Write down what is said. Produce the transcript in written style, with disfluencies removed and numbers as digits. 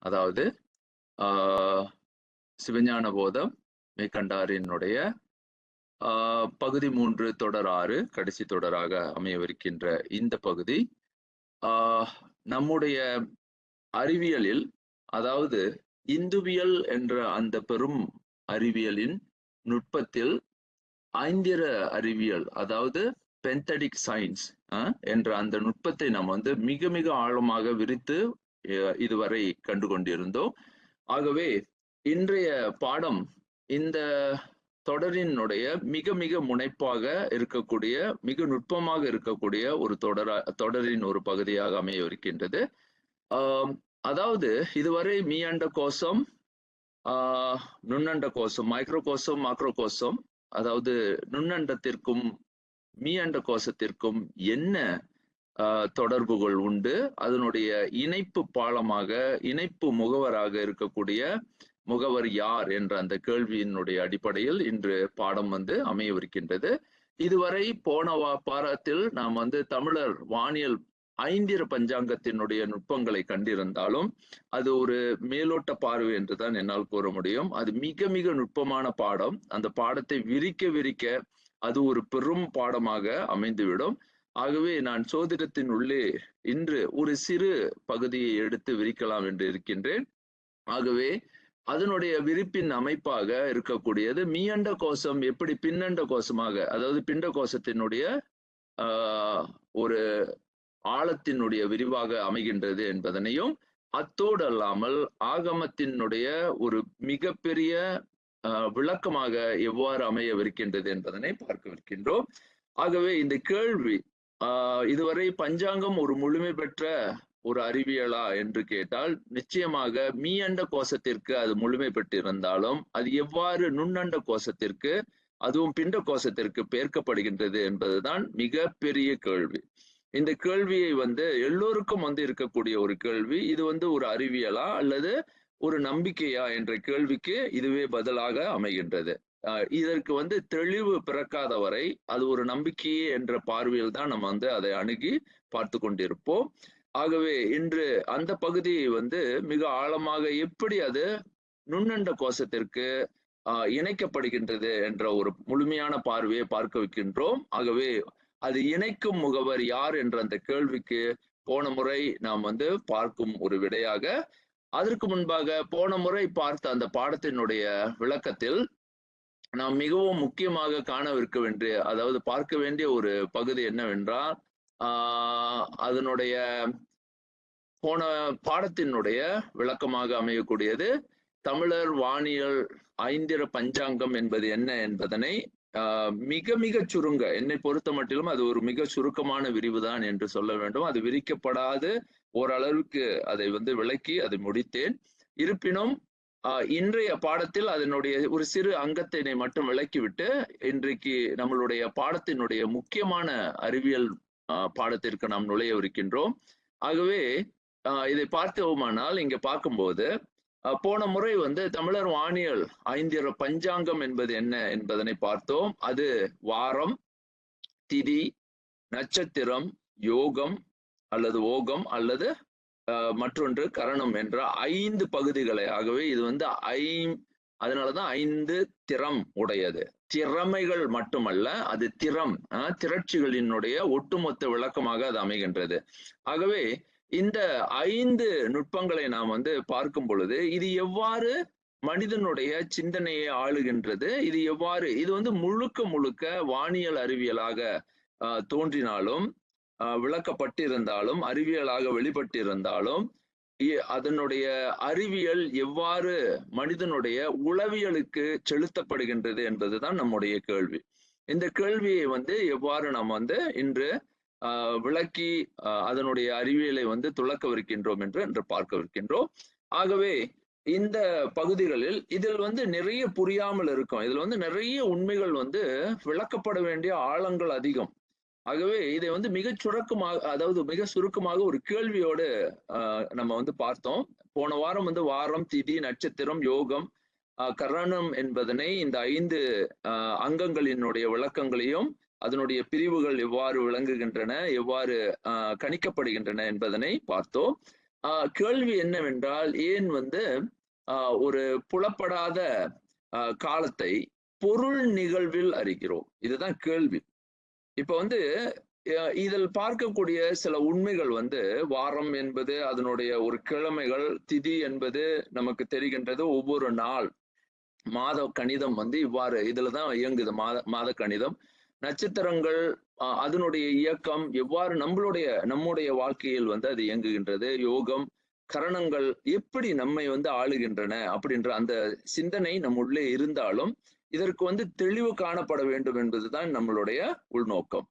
அதாவது சிவஞான போதம் மெய்கண்டாரினுடைய பகுதி 3 தொடர் 6 கடைசி தொடராக அமையவிருக்கின்ற இந்த பகுதி நம்முடைய அறிவியலில், அதாவது இந்துவியல் என்ற அந்த பெரும் அறிவியலின் நுட்பத்தில் ஐந்திர அறிவியல், அதாவது பென்தடிக் சயின்ஸ் என்ற அந்த நுட்பத்தை நாம் வந்து மிக மிக ஆழமாக விரித்து இதுவரை கண்டு கொண்டிருந்தோம். ஆகவே இன்றைய பாடம் இந்த தொடரினுடைய மிக மிக முனைப்பாக இருக்கக்கூடிய, மிக நுட்பமாக இருக்கக்கூடிய ஒரு தொடரின் ஒரு பகுதியாக அமைய இருக்கின்றது. அதாவது இதுவரை மீஅண்ட கோசம், நுண்ணண்ட கோசம், மைக்ரோ கோசம், மாக்ரோ கோசம், அதாவது நுண்ணண்டத்திற்கும் மீஅண்ட கோசத்திற்கும் என்ன தொடர்புகள் உண்டு, அதனுடைய இணைப்பு பாலமாக, இணைப்பு முகவராக இருக்கக்கூடிய முகவர் யார் என்ற அந்த கேள்வியினுடைய அடிப்படையில் இன்று பாடம் வந்து அமையவிருக்கின்றது. இதுவரை போன பாடத்தில் நாம் வந்து தமிழர் வானியல் ஐந்திர பஞ்சாங்கத்தினுடைய நுட்பங்களை கண்டிருந்தாலும் அது ஒரு மேலோட்ட பார்வை என்றுதான் என்னால் கூற முடியும். அது மிக மிக நுட்பமான பாடம். அந்த பாடத்தை விரிக்க விரிக்க அது ஒரு பெரும் பாடமாக அமைந்துவிடும். ஆகவே நான் சோதிடத்தின் உள்ளே இன்று ஒரு சிறு பகுதியை எடுத்து விரிக்கலாம் என்று இருக்கின்றேன். ஆகவே அதனுடைய விரிப்பின் அமைப்பாக இருக்கக்கூடியது மீஅண்ட கோசம் எப்படி பின்னண்ட கோசமாக, அதாவது பிண்ட கோசத்தினுடைய ஒரு ஆழத்தினுடைய விரிவாக அமைகின்றது என்பதனையும், அத்தோடு அல்லாமல் ஆகமத்தினுடைய ஒரு மிகப்பெரிய விளக்கமாக எவ்வாறு அமையவிருக்கின்றது என்பதனை பார்க்கவிருக்கின்றோம். ஆகவே இந்த கேள்வி இதுவரை பஞ்சாங்கம் ஒரு முழுமை பெற்ற ஒரு அறிவியலா என்று கேட்டால், நிச்சயமாக மீஅண்ட கோசத்திற்கு அது முழுமை பெற்றிருந்தாலும் அது எவ்வாறு நுண்ணண்ட கோசத்திற்கு, அதுவும் பிண்ட கோசத்திற்கு பெயர்க்கப்படுகின்றது என்பதுதான் மிக பெரிய கேள்வி. இந்த கேள்வியை வந்து எல்லோருக்கும் வந்து இருக்கக்கூடிய ஒரு கேள்வி. இது வந்து ஒரு அறிவியலா அல்லது ஒரு நம்பிக்கையா என்ற கேள்விக்கு இதுவே பதிலாக அமைகின்றது. இதற்கு வந்து தெளிவு பிறக்காத வரை அது ஒரு நம்பிக்கையே என்ற பார்வையில் தான் நம்ம வந்து அதை அணுகி பார்த்து கொண்டிருப்போம். ஆகவே இன்று அந்த பகுதியை வந்து மிக ஆழமாக எப்படி அது நுண்ணண்ட கோசத்திற்கு இணைக்கப்படுகின்றது என்ற ஒரு முழுமையான பார்வையை பார்க்க வைக்கின்றோம். ஆகவே அது இணைக்கும் முகவர் யார் என்ற அந்த கேள்விக்கு போன முறை நாம் வந்து பார்க்கும் ஒரு விடையாக, அதற்கு முன்பாக போன முறை பார்த்த அந்த பாடத்தினுடைய விளக்கத்தில் நாம் மிகவும் முக்கியமாக காணவிருக்க வேண்டிய, அதாவது பார்க்க வேண்டிய ஒரு பகுதி என்னவென்றால், அதனுடைய போன பாடத்தினுடைய விளக்கமாக அமையக்கூடியது தமிழர் வானியல் ஐந்திர பஞ்சாங்கம் என்பது என்ன என்பதனை மிக மிக சுருங்க, என்னை பொறுத்த மட்டிலும் அது ஒரு மிக சுருக்கமான விரிவுதான் என்று சொல்ல வேண்டும். அது விரிக்கப்படாது ஓரளவுக்கு அதை வந்து விளக்கி அதை முடித்தேன். இருப்பினும் இன்றைய பாடத்தில் அதனுடைய ஒரு சிறு அங்கத்தினை மட்டும் விளக்கிவிட்டு இன்றைக்கு நம்மளுடைய பாடத்தினுடைய முக்கியமான அறிவியல் பாடத்திற்கு நாம் நுழையவிருக்கின்றோம். ஆகவே இதை பார்த்தோமானால் இங்க பார்க்கும்போது போன முறை வந்து தமிழர் வானியல் ஐந்திர பஞ்சாங்கம் என்பது என்ன என்பதனை பார்த்தோம். அது வாரம், திதி, நட்சத்திரம், யோகம் அல்லது ஓகம் அல்லது மற்றொன்று கரணம் என்ற 5 பகுதிகளை, ஆகவே இது வந்து அதனாலதான் 5 திறம் உடையது. திறமைகள் மட்டுமல்ல, அது திறம், திரட்சிகளினுடைய ஒட்டுமொத்த விளக்கமாக அது அமைகின்றது. ஆகவே இந்த 5 நுட்பங்களை நாம் வந்து பார்க்கும் பொழுது இது எவ்வாறு மனிதனுடைய சிந்தனையை ஆளுகின்றது, இது எவ்வாறு, இது வந்து முழுக்க முழுக்க வானியல் அறிவியலாக தோன்றினாலும், விளக்கப்பட்டிருந்தாலும், அறிவியலாக வெளிப்பட்டிருந்தாலும், அதனுடைய அறிவியல் எவ்வாறு மனிதனுடைய உளவியலுக்கு செலுத்தப்படுகின்றது என்பதுதான் நம்முடைய கேள்வி. இந்த கேள்வியை வந்து எவ்வாறு நாம் வந்து இன்று விளக்கி அதனுடைய அறிவியலை வந்து துளக்கவிருக்கின்றோம் என்று பார்க்கவிருக்கின்றோம். ஆகவே இந்த பகுதிகளில் இதில் வந்து நிறைய புரியாமல் இருக்கும். இதுல வந்து நிறைய உண்மைகள் வந்து விளக்கப்பட வேண்டிய ஆழங்கள் அதிகம். ஆகவே இதை வந்து மிக சுருக்கமாக, அதாவது மிக சுருக்கமாக ஒரு கேள்வியோடு நம்ம வந்து பார்த்தோம். போன வாரம் வந்து வாரம், திதி, நட்சத்திரம், யோகம், கரணம் என்பதனை இந்த 5 அங்கங்களினுடைய விளக்கங்களையும் அதனுடைய பிரிவுகள் எவ்வாறு விளங்குகின்றன, எவ்வாறு கணிக்கப்படுகின்றன என்பதனை பார்த்தோம். கேள்வி என்னவென்றால், ஏன் ஒரு புலப்படாத காலத்தை பொருள் நிகழ்வில் அறிகிறோம்? இதுதான் கேள்வி. இப்ப இதில் பார்க்கக்கூடிய சில உண்மைகள் வாரம் என்பது அதனுடைய ஒரு கிழமைகள், திதி என்பது நமக்கு தெரிகின்றது. ஒவ்வொரு நாள் மாத கணிதம் இவ்வாறு இதுலதான் இயங்குது. மாத கணிதம். நட்சத்திரங்கள் அதனுடைய இயக்கம் எவ்வாறு நம்முடைய வாழ்க்கையில் அது இயங்குகின்றது. யோகம், கரணங்கள் எப்படி நம்மை ஆளுகின்றன அப்படின்ற அந்த சிந்தனை நம்முள்ளே இருந்தாலும் இதற்கு தெளிவு காணப்பட வேண்டும் என்பதுதான் நம்மளுடைய உள்நோக்கம்.